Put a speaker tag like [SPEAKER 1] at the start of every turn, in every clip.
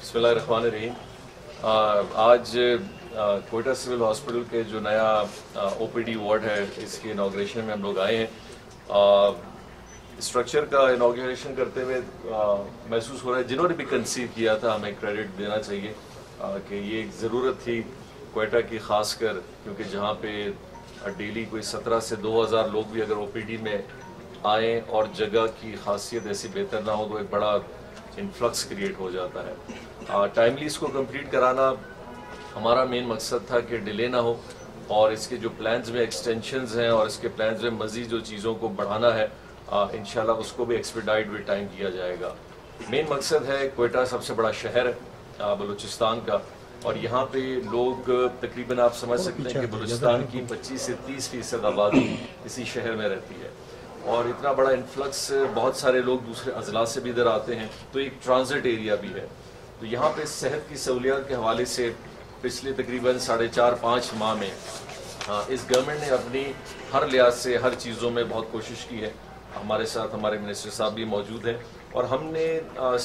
[SPEAKER 1] बिस्मिल्लाहिर्रहमानिर्रहीम। आज Quetta civil hospital के जो नया ओपीडी वार्ड है, इसके इनाग्रेशन में हम लोग आए हैं। स्ट्रक्चर का इनाग्रेशन करते हुए महसूस हो रहा है, जिन्होंने भी कंसीव किया था हमें क्रेडिट देना चाहिए कि ये एक ज़रूरत थी कोयटा की, ख़ासकर क्योंकि जहाँ पे डेली कोई 17 से 2000 लोग भी अगर ओपीडी में आए और जगह की खासियत ऐसी बेहतर ना हो तो एक बड़ा इन्फ्लक्स क्रिएट हो जाता है। टाइमली इसको कंप्लीट कराना हमारा मेन मकसद था कि डिले ना हो, और इसके जो प्लान्स में एक्सटेंशंस हैं और इसके प्लान्स में मज़ीद जो चीज़ों को बढ़ाना है इंशाल्लाह उसको भी एक्सपीडाइट विद टाइम किया जाएगा। मेन मकसद है, कोयटा सबसे बड़ा शहर है बलूचिस्तान का, और यहाँ पे लोग तकरीबन आप समझ सकते हैं कि बलूचिस्तान की 25 से 30% आबादी इसी शहर में रहती है, और इतना बड़ा इन्फ्लक्स, बहुत सारे लोग दूसरे अजला से भी इधर आते हैं, तो एक ट्रांजिट एरिया भी है। तो यहाँ पे सेहत की सहूलियत के हवाले से पिछले तकरीबन 4.5-5 माह में इस गवर्नमेंट ने अपनी हर लिहाज से हर चीज़ों में बहुत कोशिश की है। हमारे साथ हमारे मिनिस्टर साहब भी मौजूद हैं, और हमने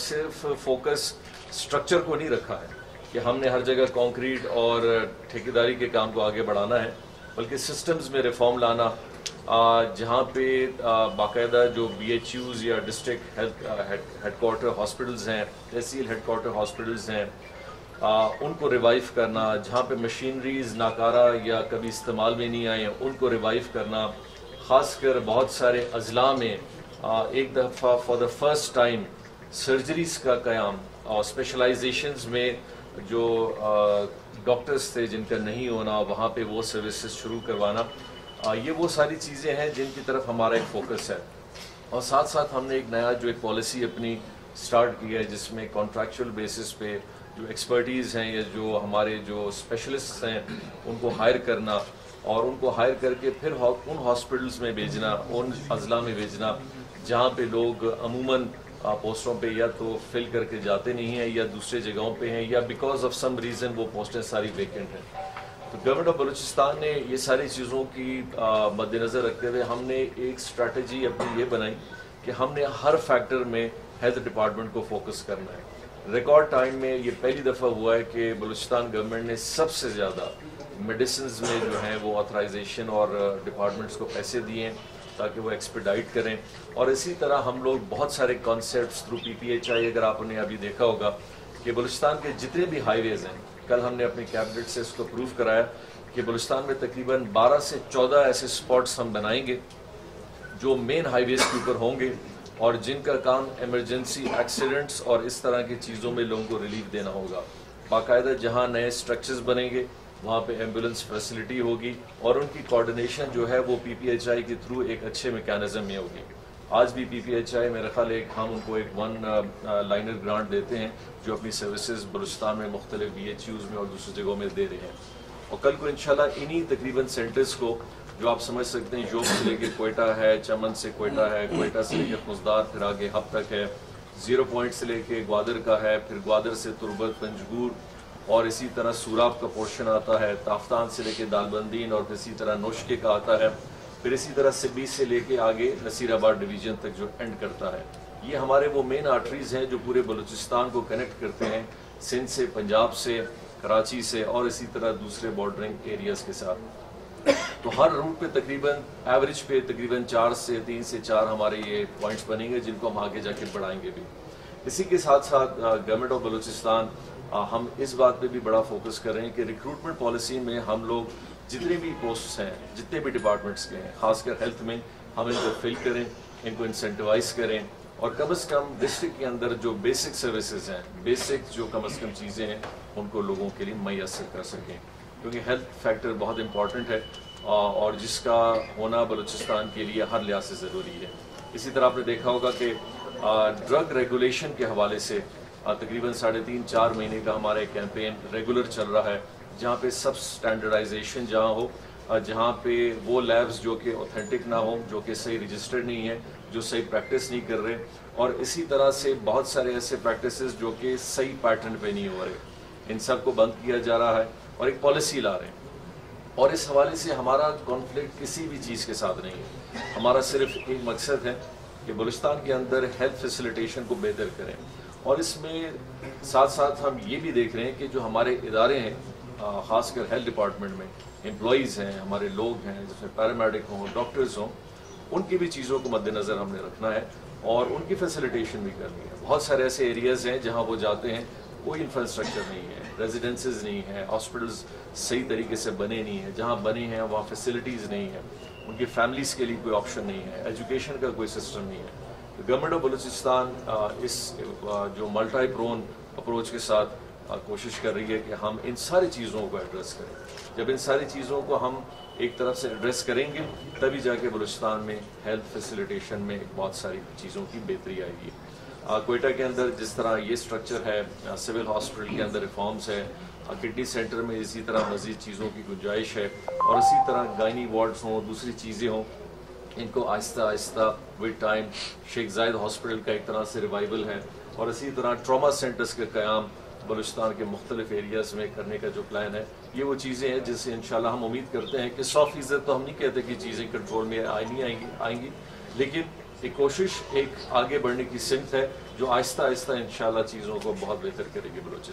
[SPEAKER 1] सिर्फ फोकस स्ट्रक्चर को नहीं रखा है कि हमने हर जगह कंक्रीट और ठेकेदारी के काम को आगे बढ़ाना है, बल्कि सिस्टम्स में रिफॉर्म लाना, जहाँ पे बाकायदा जो BHUs या डिस्ट्रिक्ट हेडक्वार्टर हॉस्पिटल्स हैं, तहसील हेडक्वार्टर हॉस्पिटल्स हैं, उनको रिवाइव करना, जहाँ पे मशीनरीज नाकारा या कभी इस्तेमाल में नहीं आए उनको रिवाइव करना, ख़ासकर बहुत सारे अजला में एक दफ़ा for the first time surgeries का क़याम, और स्पेशलाइजेशंस में जो डॉक्टर्स थे जिनका नहीं होना, वहाँ पे वो सर्विसेज शुरू करवाना, ये वो सारी चीज़ें हैं जिनकी तरफ हमारा एक फोकस है। और साथ साथ हमने एक नया जो एक पॉलिसी अपनी स्टार्ट की है, जिसमें कॉन्ट्रैक्चुअल बेसिस पे जो एक्सपर्टीज़ हैं या जो हमारे जो स्पेशलिस्ट हैं उनको हायर करना, और उनको हायर करके फिर उन हॉस्पिटल्स में भेजना, उन अजला में भेजना जहाँ पे लोग अमूमन पोस्टों पे या तो फिल करके जाते नहीं हैं या दूसरे जगहों पे हैं, या बिकॉज ऑफ सम रीज़न वो पोस्टें सारी वेकेंट हैं। तो गवर्नमेंट ऑफ बलूचिस्तान ने ये सारी चीज़ों की मद्देनज़र रखते हुए हमने एक स्ट्रैटेजी अपनी ये बनाई कि हमने हर फैक्टर में हेल्थ डिपार्टमेंट को फोकस करना है। रिकॉर्ड टाइम में ये पहली दफ़ा हुआ है कि बलूचिस्तान गवर्नमेंट ने सबसे ज़्यादा मेडिसिन्स में जो हैं वो ऑथराइजेशन और डिपार्टमेंट्स को पैसे दिए हैं ताकि वो एक्सपीडाइट करें। और इसी तरह हम लोग बहुत सारे कॉन्सेप्ट्स थ्रू PPHI, अगर आपने अभी देखा होगा कि बलूचिस्तान के जितने भी हाईवेज़ हैं, कल हमने अपनी कैबिनेट से इसको प्रूव कराया कि बलूचिस्तान में तकरीबन 12 से 14 ऐसे स्पॉट्स हम बनाएंगे जो मेन हाईवेज़ के ऊपर होंगे, और जिनका काम इमरजेंसी एक्सीडेंट्स और इस तरह की चीज़ों में लोगों को रिलीफ देना होगा। बाकायदा जहाँ नए स्ट्रक्चर्स बनेंगे वहाँ पे एम्बुलेंस फैसिलिटी होगी, और उनकी कोऑर्डिनेशन जो है वो PPHI के थ्रू एक अच्छे मैकेनिज्म में होगी। आज भी PPHI मेरा ख्याल है हम उनको एक 1 लाइनर ग्रांट देते हैं जो अपनी सर्विसेज बलूचिस्तान में मुख्तलिफ BHUs में और दूसरी जगहों में दे रहे हैं, और कल को इंशाल्लाह इन्हीं तकरीबन सेंटर्स को, जो आप समझ सकते हैं योग से लेके कोयटा है, चमन से कोयटा है, कोयटा से लेके खुजदार, फिर आगे हब तक है, 0 पॉइंट से लेके ग्वादर का है, फिर ग्वादर से तुरबत, पंजगूर, और इसी तरह सूराब का पोर्शन आता है, ताफ्तान से लेके दालबंदीन, और इसी तरह नोशके का आता है, फिर इसी तरह सिब्बी से लेके आगे नसीराबाद डिवीज़न तक जो एंड करता है। ये हमारे वो मेन आर्टरीज़ हैं जो पूरे बलूचिस्तान को कनेक्ट करते हैं, सिंध से, पंजाब से, कराची से, और इसी तरह दूसरे बॉर्डरिंग एरियाज़ के साथ। तो हर रूट पे तकरीबन एवरेज पे तकरीबन 3 से 4 हमारे ये पॉइंट्स बनेंगे जिनको हम आगे जाके बढ़ाएंगे भी। इसी के साथ साथ गवर्नमेंट ऑफ बलूचिस्तान हम इस बात पे भी बड़ा फोकस कर रहे हैं कि रिक्रूटमेंट पॉलिसी में हम लोग जितने भी पोस्ट्स हैं, जितने भी डिपार्टमेंट्स के हैं, खासकर हेल्थ में, हम इनको फिल करें, इनको इंसेंटिवाइज करें, और कम से कम डिस्ट्रिक्ट के अंदर जो बेसिक सर्विसेज हैं, बेसिक जो कम से कम चीज़ें हैं, उनको लोगों के लिए मैसर कर सकें, क्योंकि हेल्थ फैक्टर बहुत इंपॉर्टेंट है और जिसका होना बलूचिस्तान के लिए हर लिहाज से ज़रूरी है। इसी तरह आपने देखा होगा कि ड्रग रेगुलेशन के हवाले से तकरीबन 3.5-4 महीने का हमारा एक कैंपेन रेगुलर चल रहा है, जहाँ पे सब स्टैंडर्डाइजेशन जहाँ हो, जहाँ पे वो लैब्स जो कि ऑथेंटिक ना हो, जो कि सही रजिस्टर्ड नहीं है, जो सही प्रैक्टिस नहीं कर रहे, और इसी तरह से बहुत सारे ऐसे प्रैक्टिसेस जो कि सही पैटर्न पे नहीं हो रहे, इन सब को बंद किया जा रहा है और एक पॉलिसी ला रहे हैं। और इस हवाले से हमारा कॉन्फ्लिक्ट किसी भी चीज़ के साथ नहीं है, हमारा सिर्फ एक मकसद है कि बलूचिस्तान के अंदर हेल्थ फैसिलिटेशन को बेहतर करें, اور اس میں ساتھ ساتھ ہم یہ بھی دیکھ رہے ہیں کہ جو ہمارے ادارے ہیں خاص کر ہیلتھ ڈپارٹمنٹ میں امپلائیز ہیں، ہمارے لوگ ہیں جس میں پیرامیڈک ہوں، ڈاکٹرز ہوں، ان کی بھی چیزوں کو مد نظر ہم نے رکھنا ہے اور ان کی فیسیلیٹیشن بھی کرنی ہے۔ بہت سارے ایسے ایریاز ہیں جہاں وہ جاتے ہیں کوئی انفراسٹرکچر نہیں ہے، ریزیڈنسز نہیں ہیں، ہاسپٹلز صحیح طریقے سے بنے نہیں ہیں، جہاں بنے ہیں وہاں فیسیلیٹیز نہیں ہیں، ان کی فیملیز کے لیے کوئی آپشن نہیں ہے، ایجوکیشن کا کوئی سسٹم نہیں ہے۔ گورنمنٹ آف بلوچستان اس جو ملٹائی پرون اپروچ کے ساتھ کوشش کر رہی ہے کہ ہم ان ساری چیزوں کو ایڈریس کریں۔ جب ان ساری چیزوں کو ہم ایک طرف سے ایڈریس کریں گے تبھی جا کے بلوچستان میں ہیلتھ فیسیلیٹیشن میں بہت ساری چیزوں کی بہتری آئے گی۔ کوئٹہ کے اندر جس طرح یہ سٹرکچر ہے، سول ہاسپٹل کے اندر ریفارمز ہے، کڈنی سینٹر میں اسی طرح مزید چیزوں کی گنجائش ہے، اور اسی طرح گائنی وارڈز ہوں، دوسری چیزیں ہوں، ان کو آہستہ آہستہ ود ٹائم شیخ زائد ہاسپٹل کا ایک طرح سے ریوائول ہے، اور اسی طرح ٹراما سینٹرز کا قیام بلوچستان کے مختلف ایریاز میں کرنے کا جو پلان ہے، یہ وہ چیزیں ہیں جس سے انشاءاللہ ہم امید کرتے ہیں کہ 100% تو ہم نہیں کہتے کہ چیزیں کنٹرول میں آئیں گی، لیکن ایک کوشش ایک آگے بڑھنے کی سمت ہے جو آہستہ آہستہ انشاءاللہ چیزوں کو بہت بہتر کرے گی بلوچستان۔